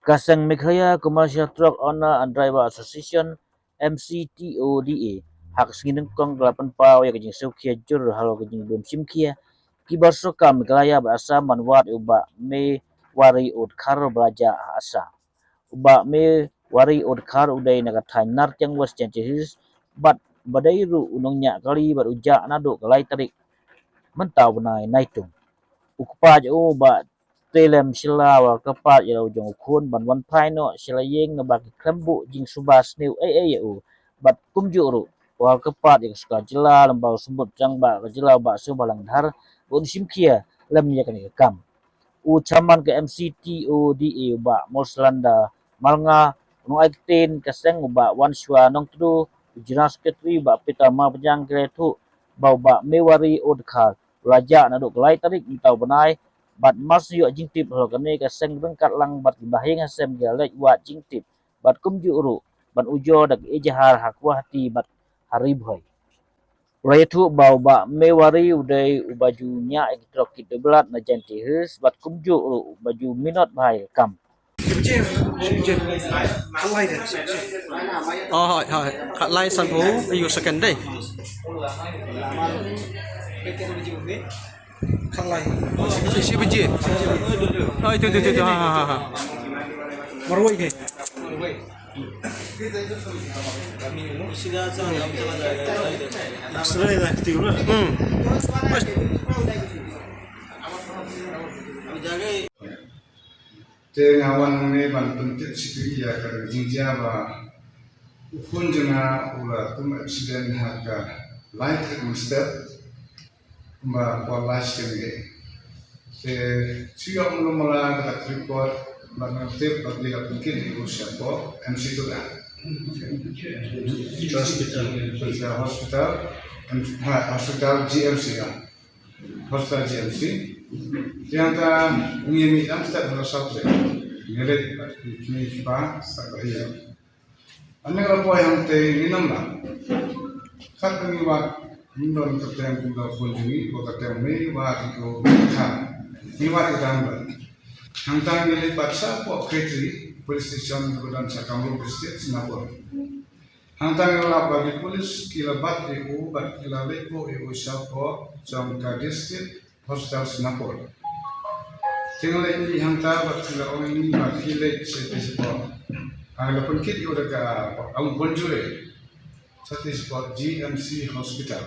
Kaseng Meghalaya Commercial Truck Owner and Driver Association MCTODA hak singin kong 8 pau ya kajing seukia jur halo kajing bum simkia kibar soka Meghalaya asa manwat uba me wari ud kar belaja asa uba me wari ud kar udai nagatai nartyang was janjihis bat badairu unongnya kali bat uja nado kalai tarik mentau benai naitung ukpa jo ba telem sila wa kepat ya ujung ukun ban wan pai no sila yeng na bagi klembu jing subas new u bat kumju ru wa kepat yang suka jela lembau sembut jang ba jela ba subalang dhar bun simkia lem ya kan kam u caman ke MCTODA ba moslanda malnga no aikten kaseng ba wan shwa nong tu jinas ketri ba pita ma pejang kretu bau ba mewari odkar raja na do kelai tarik tau benai bat mas yu jing tip ho kane ka seng rengkat lang bat bahing hasem galek wa jing tip bat kumju ru bat ujo dak ejahar hakwa hati bat haribhoi Raitu bau ba mewari udai baju nya elektrok kit belat na janti his bat kumju ru baju minot bahai kam Hỏi hỏi khát lai sản phố yêu second day khát lai si biji oh itu ha marwai ke Tengawan me ban pentit sikiri ya kar jinja ba ukun jena ula tum accident haka light step ba kwa last ke te siya mulo mala kata report ba ngate ba dia pentit ibu siapa MC tu dah hospital GMC ya hospital GMC yang ta ngemi am step na sautre ngere ni pa sa bahia ane rapo yang te minam la khat ni wa indon ka tem ku funjui ko ka tem me wa ko kha ni wa ta ba hang ta ngele paksa po kretri police station gudan sa kamro district Singapore hang ta ngela bagi polis kila bat ku bat kila leko e usapo jam ka district hospital Singapore tinggal ini hantar bakal orang ini bakal sepuluh. Kalau pun kita udah ke alam bonjure, satu sepuluh GMC Hospital.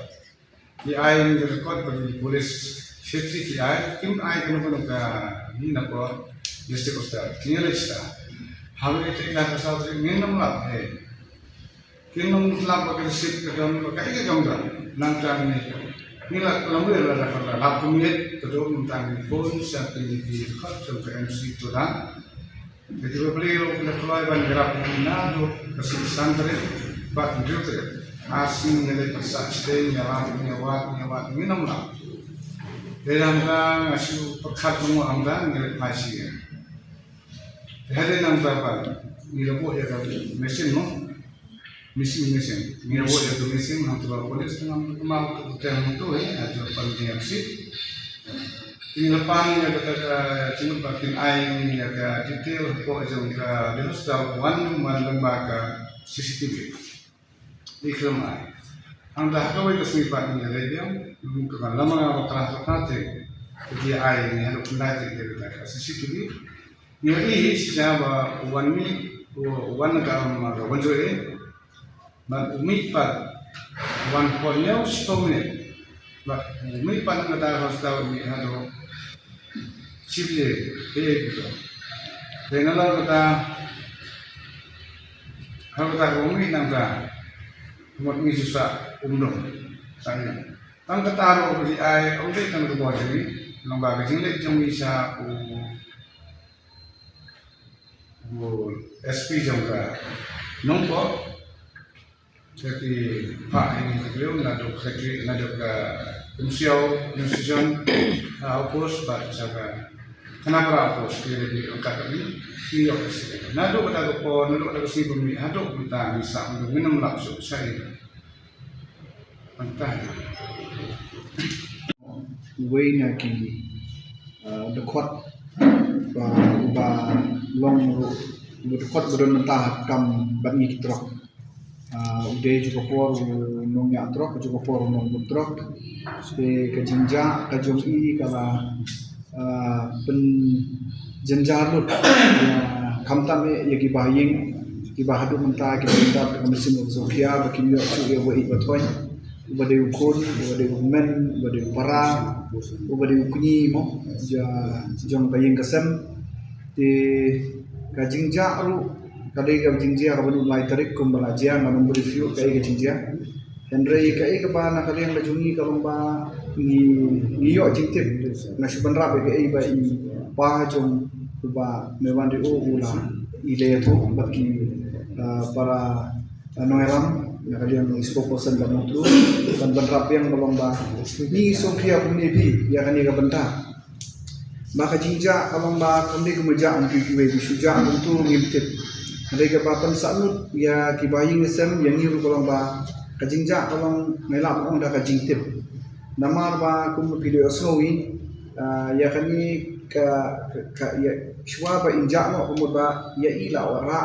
Di ayam direkod bagi polis safety di ayam, kim ayam kena ke ini nak district hospital. Tinggal itu. Halu itu ingat pasal itu minum lah. Minum lah bagi sip kedam, bagi kedam nantang ni. Nila lambe la la la kumit to tentang pun sampai di khot sampai MC tu dah. Jadi beliau kena keluar ban gerap na do kasih santri bak jute asing ngele pasal stay nyawat minum lah. Dalam kan asu perkhat mu amdan ngele pasi. Hari nang dapat nilabo ya mesin mu mesin nilabo ya mesin hantar polis dengan mau kebutuhan itu ada penting sih. Ini lepas ni kata cuma bagian air ni ada detail kok jangka dia sudah one lembaga CCTV di kelemai. Anda kau itu sifat ni ada dia bukan lama transportasi jadi air ni ada pendaki kita CCTV. Ini siapa one ni one agama bonjoi. But umit pat one polnya sepuluh. But umit pat kata hospital ni ada cible gitu. Dengan lalu kata umit nangka umat ni susah umdom saya. Tang kata aro di ai umit tang tu buat jadi lembaga jingle jom bisa SP jangka nombor jadi Pak ini beliau nado kerja nado ke institution opus baca kenapa opus dia di angkat ini dia opus nado kata ko nado kata si bumi nado kita bisa untuk minum langsung saya entah way na ki dekot ba long ru dekot bodon mentah kam bat ni trok ude juga por nong ya trok juga por nong trok se ke jinja ka jom i kala pen jenjar lut ya kamtam ya ki baying ki bahadu mentah ki benda ka mesin zokia ba ki yo chu ya wa i batoi ubade ukun ubade men ubade para ubade ukni mo ja jong baying kasem ti ka jinja ru kadai ka jinja ka banu mai tarik kum balaja manum review kai ka jinja Henry kai ka ba na kalian lajungi ka lomba ni yo jintip na sebenra be kai ba i pa jong ba mewan di ula ile tu baki para noeram na kalian spokesperson dan mutu dan benrap yang lomba ni sokia punebi ya kan ka benta maka jinja kalomba kami kemeja angki kiwe suja untuk ngintip mereka bapan sanut ya kibayi ngesem yang ni kalomba kajinja kalong melap on da kajintip namar ba kum video snowi ya kani ka ya shwa ba inja no kumud ba ya ila ora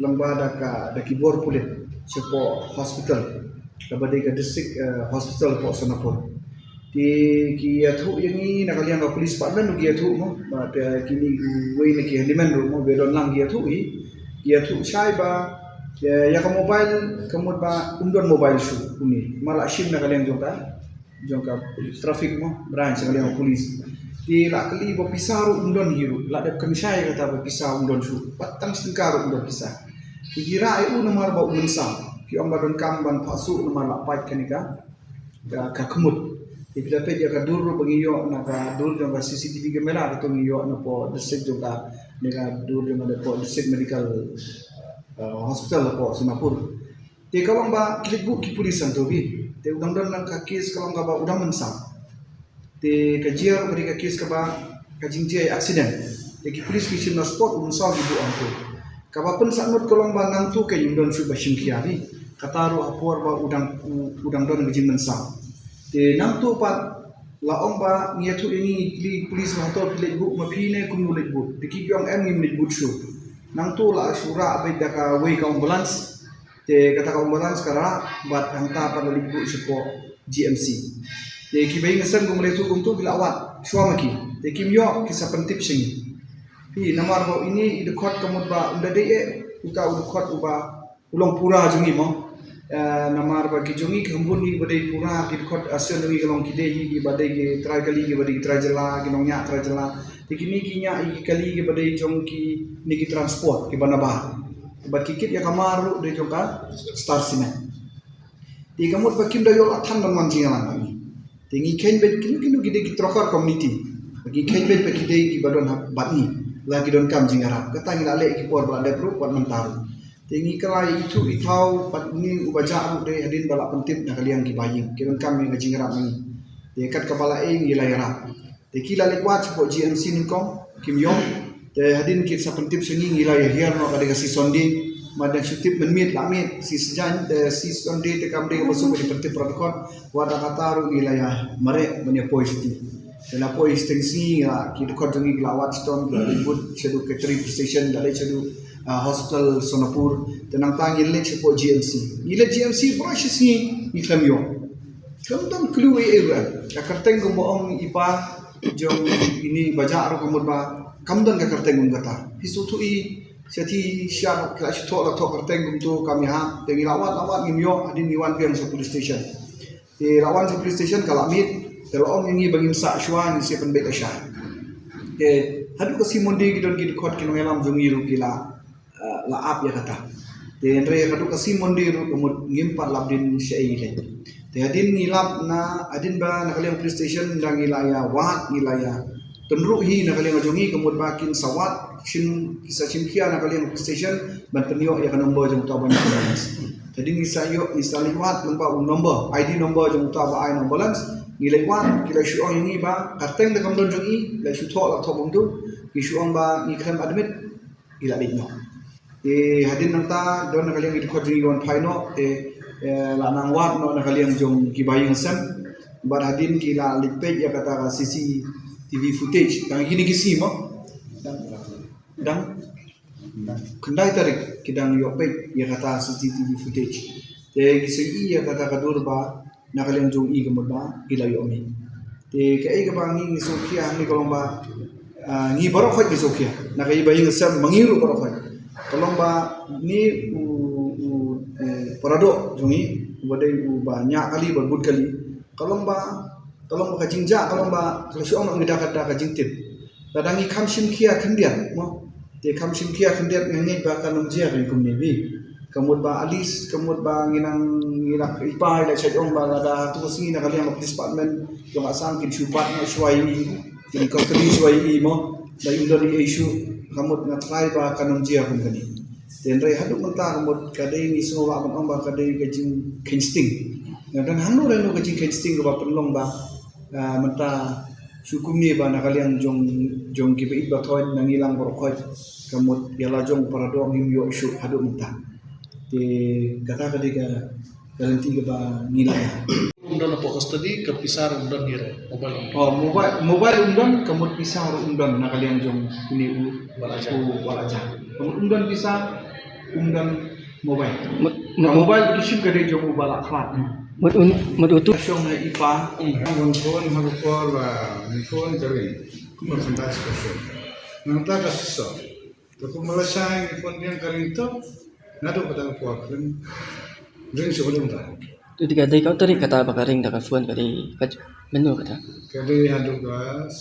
lomba da kibor pulit sepo hospital kabade ka district hospital po Sonapur di kia thu yang ni nak kalian ka police department kia thu mo ba kini way na kia demand mo bedon lang kia thu sai ba ya ka mobile kamut ba undon mobile show uni mala sim na kalian jongka traffic mo branch kalian police di la kali bo pisaru undon hiru la de kamisai kata ba pisau undon show patang stingkar undon pisah dikira ai nomor ba unsam ki om ba don kam ban pasu nomor la pait kanika ka kemut Ipila pe dia kadur bangiyo na kadur jong ka CCTV kamera atau ngiyo na po district jong ka nega dur jong na po district medical hospital po Sonapur. Te kalong ba kilikbu ki pulisan to bi. Te udang dan nang ka case kalong ba udang mensam. Te kajiar beri ka case ka ba kajingjai accident. Te ki pulis ki na spot unsau ibu antu. Ka ba pen sanut kalong ba nang tu ka yundon su ba shimkia bi. Kataru apor ba udang don gajin mensam. Te nam tu pat laong ba niatu ini li polis mato pilih bu mapine kum nulit bu diki gyong em ngim bu shu nang tu la sura abai daka way ka ambulance te kata ka ambulance kara bat hangta pa nulit bu sepo GMC te ki bai ngasam kum letu kum tu bilawat shwa maki te kim yo kisa pentip singi hi namar bo ini ide khot kamut ba unda de e uta ud khot uba ulong pura jungi mo namar bagi jungi kembun ni badai pura ki khot asen ni kalong ki dei ki badai ki trai kali ki badai trai jela ki nongnya trai jela tikini ki nya ki kali ki badai jong ki ni ki transport ki banaba bat kikit ya kamaru de jongka star sina ti kamut bakim da yo athan dan manjing lan ni tingi ken bet kinu ki de ki trokar community bagi ken bet ki dei ki badon batni lagi don kam jingarap katang lale ki por bala de pro pat mentaru Tingi kelai itu itau pat ni ubaja de hadin bala pentip na kalian ki baying kiran kami ngajing rap ni dekat kepala ing gila yarap te kila likwat po GMC ni kom kim yong te hadin kit sa pentip sini gila ya hiar no kadega si sondi madan syutip menmit lamit si sejan te si sondi te kam de masuk di pentip protokol wada kataru gila ya mare banya positif Dela pois tensi ya ki dekot jangi glawat stone ribut cedu ke 3 station dalai cedu hospital Sonapur tenang tangi le cepo GMC ile GMC proses ni iklam yo kemudian keluar era kakarteng ko boong ipa jong ini baja ro komod ba kamdan kakarteng ngum kata pisu tu I seti syar kelas to la to karteng ngum tu kami ha tengi lawat ngimyo adin niwan piang sa police station di lawan sa police station kalamit kalau orang ini bagi sak syuan si penbet asyah. Hadu ko si monde gidon gid khot kino elam jungi ru gila laap ya kata. Andre hadu ko si monde ru kumut ngimpat labdin syaile. Hadin ngilap na adin ba nakaliang police station dang ilaya wat ilaya. Tenru hi nakaliang jungi kumut bakin sawat shin kisah chimkia nakaliang police station ban penyo ya kanombo jung taban ambulance. Jadi misayo istaliwat lomba nomor ID nomor jung taban ambulance Gilai wan, gilai syuang ini ba, karteng de kamdon jong I, gilai syutok lah topong tu, syuang ba ikram admit, gila dino. Hadin nang ta, don nakaliang itu kau jong iwan paino, la nang wat no nakaliang jong kibayang sem, Barhadin kila lipet ya kata CCTV footage. Kang gini kisi mo. Dan kendai tarik kidang yopek ya kata CCTV footage. Te kisi ya kata kadur ba nakaliang jong i gamot ba ila yomi. Te kai ka bangi ni sokia ni kolong ba ni barok ni sokia. Nakai ba yung sam mangiru barok. Kolong ba ni parado jongi wadai banyak kali berbud kali kalau ba kajingja kalau ba kalau si orang ngida kata kajingtit dadangi kamsim kia kendian mo te kamsim kia kendian ngai ba kanum jia ri kum nebi kamut ba alis kamut ba nginang ipai la chat ong ba ada tu singi na kali ang department yung asang kin supat na suai kin company suai mo da indoni issue kamut na try ba kanum jia kum kani dan rai haduk mentah kamut kadai ni semua abang ba kadai kajing kinsting dan hanu reno kajing kinsting ba penlong ba mentah sukum ni ba nakaliang jong kibai ba thon nangilang borokoi kamut yala jong parado ngim yo shu haduk mentah te kata kadai ka garanti ka ba nilai Undang apa custody kepisar undang hira mobile undang kamut pisah undang nakaliang jong ini walaja kamut undang pisah undang mobile mobile kisip kadai jong balak khat Madutu Asyong na ipa Ang phone hagupor ba phone kari kuma khandas ko so. Nanta ka so. To kumalasay ni phone diyan kari to. Nado pada ko kan. Ring si ulung ta. tu tiga day kau tarik kata bakaring dah kafuan kali menu kata. Kali hadu gas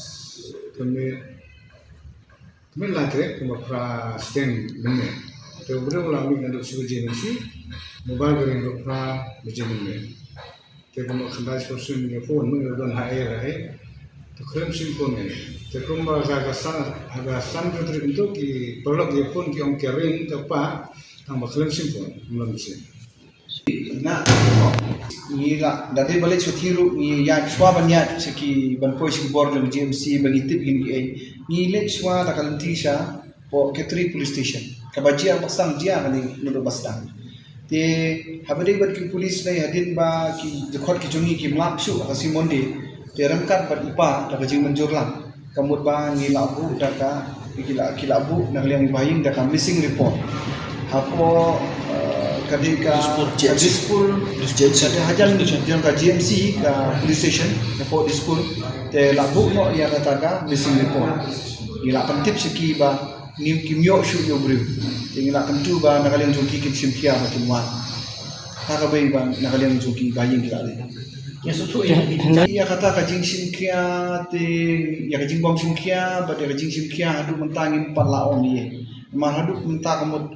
kami latre kuma pra stem benne. To bro lami nado si jenisi mobile kari ro pra jenisi. Tekum khandas ko so ni phone mo don ha ai to khlem sim phone ni tekum ba ga san ko tri into ki product ye phone ki on kering to pa tang ba khlem sim phone mlam sim na ni la dadi balik sutiru ni ya swa banya seki ban poi seki board ng GMC bagi tip gini ai ni lek swa da kalanti sha po Ketri police station kabaji ang pasang dia kali nudo basdang te habade bat ki police nei hadin ba ki dekhot ki jungi ki mlap shu kasi monde te ramkat bat ipa da kajing menjurlang kamut ba ni labu da ka kila bu na liang bayin da ka missing report hapo kadika dispur ada hajal ni jang ka GMC ka police station hapo dispur te labu no ya kata ka missing report ila pantip siki ba nim kimyo shu yo bru tingila tentu ba nakaliang jongki kin simkia ba kinwa ta ka bai ba nakaliang jongki bayin kila le ya sutu ya kata ka jing simkia te ya ka jing bom simkia ba de ka jing simkia hadu mentangin parlaon ye ma hadu menta kamut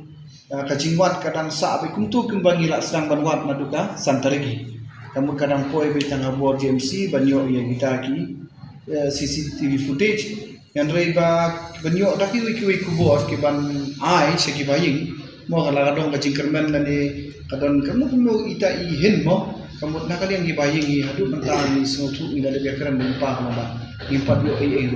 ka jingwat kadang sa ba kumtu kembang ila sedang banwat maduka santarigi kamu kadang poi be tanga bor GMC banyo ya gitaki CCTV footage yang reba banyo daki wiki kubor ke ban ai seki baying mo kala kadong kajing kermen lani kadon kamu ita ihin mo kamu nakali yang gibaying hadu mentang ni semutu ila lebih keren mempa kama ba impat yo ai